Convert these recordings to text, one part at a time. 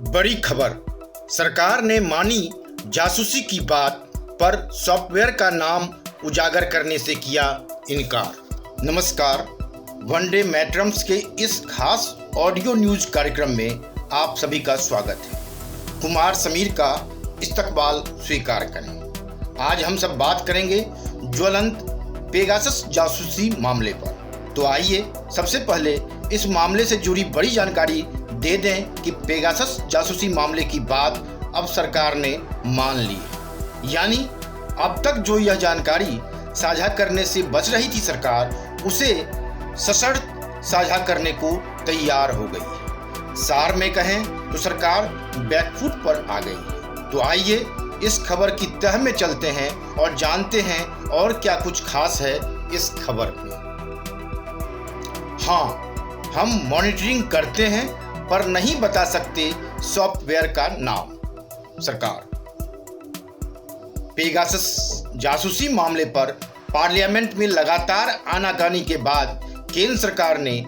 बड़ी खबर, सरकार ने मानी जासूसी की बात पर सॉफ्टवेयर का नाम उजागर करने से किया इनकार। नमस्कार, वनडे मैटर्स के इस खास ऑडियो न्यूज कार्यक्रम में आप सभी का स्वागत है। कुमार समीर का इस्तकबाल स्वीकार करें। आज हम सब बात करेंगे ज्वलंत पेगासस जासूसी मामले पर। तो आइए सबसे पहले इस मामले से जुड़ी बड़ी जानकारी दे दें कि पेगासस जासूसी मामले की बात अब सरकार ने मान ली है। यानी अब तक जो यह जानकारी साझा करने से बच रही थी सरकार, उसे सशर्त साझा करने को तैयार हो गई है। सार में कहें तो सरकार बैकफुट पर आ गई है। तो आइए इस खबर की तह में चलते हैं और जानते हैं और क्या कुछ खास है इस खबर में। हाँ, हम मॉनिटरिंग करते हैं पर नहीं बता सकते सॉफ्टवेयर का नाम। सरकार पेगासस जासूसी मामले पर पार्लियामेंट में लगातार आनाकानी के बाद केंद्र सरकार ने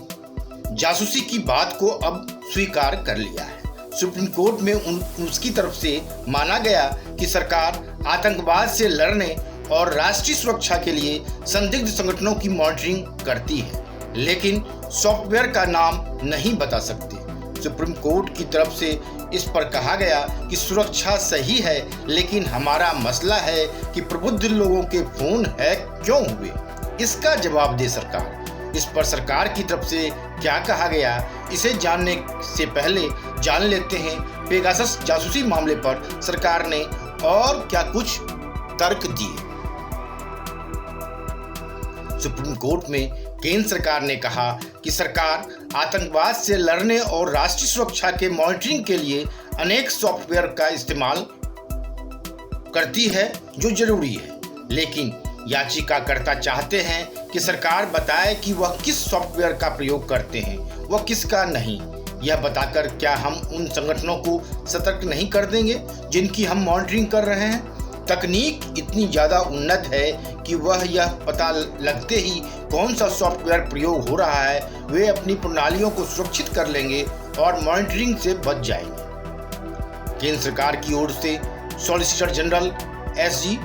जासूसी की बात को अब स्वीकार कर लिया है। सुप्रीम कोर्ट में उसकी तरफ से माना गया कि सरकार आतंकवाद से लड़ने और राष्ट्रीय सुरक्षा के लिए संदिग्ध संगठनों की मॉनिटरिंग करती है, लेकिन सॉफ्टवेयर का नाम नहीं बता सकती। सुप्रीम कोर्ट की तरफ से इस पर कहा गया कि सुरक्षा सही है, लेकिन हमारा मसला है कि प्रबुद्ध लोगों के फोन हैक क्यों हुए। इसका जवाब दे सरकार। इस पर सरकार की तरफ से क्या कहा गया, इसे जानने से पहले जान लेते हैं पेगासस जासूसी मामले पर सरकार ने और क्या कुछ तर्क दिए। सुप्रीम कोर्ट में केंद्र सरकार ने कहा कि सरकार आतंकवाद से लड़ने और राष्ट्रीय सुरक्षा के मॉनिटरिंग के लिए अनेक सॉफ्टवेयर का इस्तेमाल करती है जो जरूरी है, लेकिन याचिकाकर्ता चाहते हैं कि सरकार बताए कि वह किस सॉफ्टवेयर का प्रयोग करते हैं, वह किसका नहीं। यह बताकर क्या हम उन संगठनों को सतर्क नहीं कर देंगे जिनकी हम मॉनिटरिंग कर रहे हैं। तकनीक इतनी ज़्यादा उन्नत है कि वह यह पता लगते ही कौन सा सॉफ्टवेयर प्रयोग हो रहा है, वे अपनी प्रणालियों को सुरक्षित कर लेंगे और मॉनिटरिंग से बच जाएंगे। केंद्र सरकार की ओर से solicitor general SG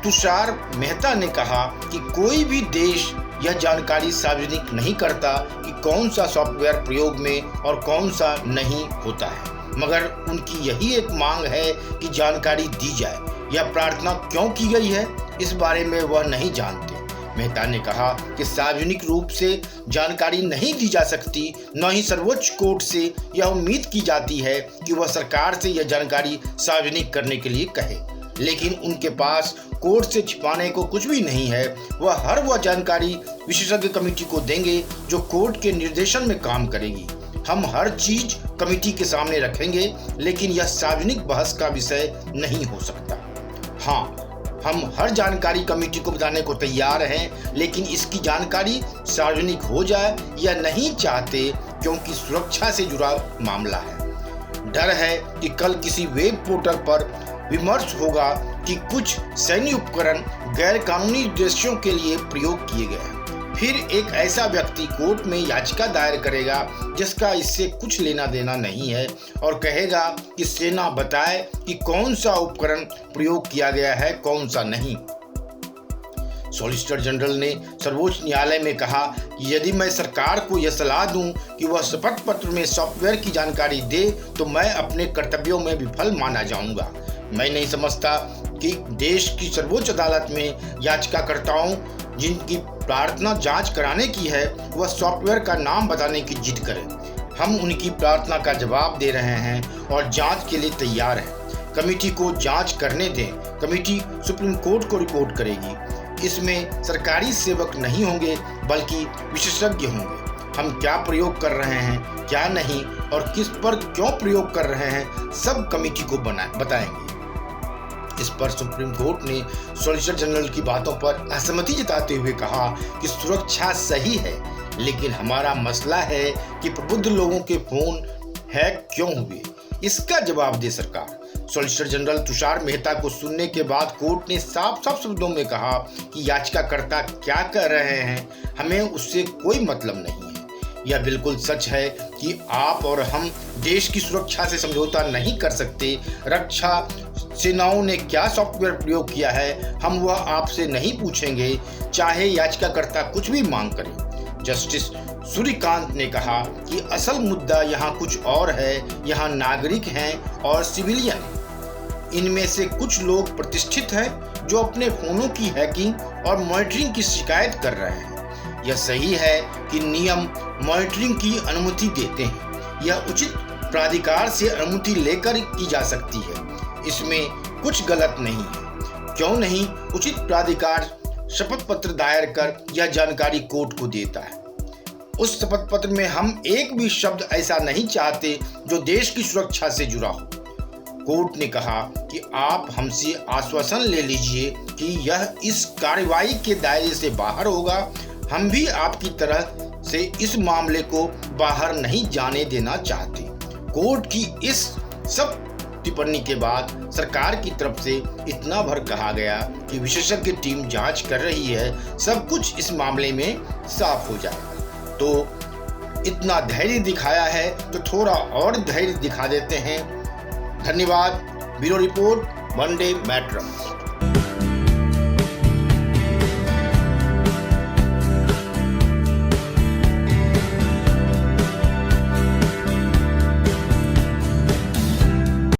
Tushar Mehta ने कहा कि कोई भी देश यह जानकारी सार्वजनिक नहीं करता कि कौन सा सॉफ्टवेयर प्रयोग में और कौन सा नहीं होता है, मगर उनकी यही एक मांग है कि जानकारी दी जाए। यह प्रार्थना क्यों की गई है, इस बारे में वह नहीं जानते। मेहता ने कहा कि सार्वजनिक रूप से जानकारी नहीं दी जा सकती, न ही सर्वोच्च कोर्ट से यह उम्मीद की जाती है कि वह सरकार से यह जानकारी सार्वजनिक करने के लिए कहे, लेकिन उनके पास कोर्ट से छिपाने को कुछ भी नहीं है। वह जानकारी विशेषज्ञ कमेटी को देंगे जो कोर्ट के निर्देशन में काम करेगी। हम हर चीज कमेटी के सामने रखेंगे, लेकिन यह सार्वजनिक बहस का विषय नहीं हो सकता। हाँ, हम हर जानकारी कमेटी को बताने को तैयार हैं, लेकिन इसकी जानकारी सार्वजनिक हो जाए या नहीं चाहते, क्योंकि सुरक्षा से जुड़ा मामला है। डर है कि कल किसी वेब पोर्टल पर विमर्श होगा कि कुछ सैन्य उपकरण गैर कानूनी उद्देश्यों के लिए प्रयोग किए गए हैं। फिर एक ऐसा व्यक्ति कोर्ट में याचिका दायर करेगा जिसका इससे कुछ लेना देना नहीं है और कहेगा कि सेना बताए कि कौन सा उपकरण प्रयोग किया गया है, कौन सा नहीं। सॉलिसिटर जनरल ने सर्वोच्च न्यायालय में कहा कि यदि मैं सरकार को यह सलाह दूं कि वह शपथ पत्र में सॉफ्टवेयर की जानकारी दे, तो मैं अपने कर्तव्यों में विफल माना जाऊंगा। मैं नहीं समझता कि देश की सर्वोच्च अदालत में याचिकाकर्ताओं जिनकी प्रार्थना जांच कराने की है, वह सॉफ्टवेयर का नाम बताने की जिद करें। हम उनकी प्रार्थना का जवाब दे रहे हैं और जांच के लिए तैयार हैं। कमेटी को जांच करने दें। कमेटी सुप्रीम कोर्ट को रिपोर्ट करेगी। इसमें सरकारी सेवक नहीं होंगे, बल्कि विशेषज्ञ होंगे। हम क्या प्रयोग कर रहे हैं, क्या नहीं और किस पर क्यों प्रयोग कर रहे हैं, सब कमेटी को बताएंगे। इस पर सुप्रीम कोर्ट ने सॉलिसिटर जनरल की बातों पर असहमति जताते हुए कहा कि सुरक्षा सही है, लेकिन हमारा मसला है कि प्रबुद्ध लोगों के फोन हैक क्यों हुए। इसका जवाब दे सरकार। सॉलिसिटर जनरल तुषार मेहता को सुनने के बाद कोर्ट ने साफ साफ शब्दों में कहा कि याचिकाकर्ता क्या कह रहे हैं, हमें उससे कोई मतलब नहीं है। यह बिल्कुल सच है कि कि आप और हम देश की सुरक्षा से समझौता नहीं कर सकते। रक्षा सेनाओं ने क्या सॉफ्टवेयर प्रयोग किया है हम वह आपसे नहीं पूछेंगे, चाहे याचिकाकर्ता कुछ भी मांग करें। जस्टिस सूर्यकांत ने कहा कि असल मुद्दा यहाँ कुछ और है। यहाँ नागरिक हैं और सिविलियन। इनमें से कुछ लोग प्रतिष्ठित हैं जो अपने फोनों की हैकिंग और मॉनिटरिंग की शिकायत कर रहे हैं। यह सही है कि नियम मॉनिटरिंग की अनुमति देते हैं। यह उचित प्राधिकार से अनुमति लेकर की जा सकती है। इसमें कुछ गलत नहीं है। क्यों नहीं उचित प्राधिकार शपथ पत्र दायर कर यह जानकारी कोर्ट को देता है। उस शपथ पत्र में हम एक भी शब्द ऐसा नहीं चाहते जो देश की सुरक्षा से जुड़ा हो। कोर्ट ने कहा कि आप हमसे आश्वासन ले लीजिए कि यह इस कार्रवाई के दायरे से बाहर होगा। हम भी आपकी तरह से इस मामले को बाहर नहीं जाने देना चाहते। कोर्ट की इस सब टिप्पणी के बाद सरकार की तरफ से इतना भर कहा गया कि विशेषज्ञ टीम जांच कर रही है। सब कुछ इस मामले में साफ हो जाएगा। तो इतना धैर्य दिखाया है तो थोड़ा और धैर्य दिखा देते हैं। धन्यवाद। ब्यूरो रिपोर्ट, मंडे मैट्रम।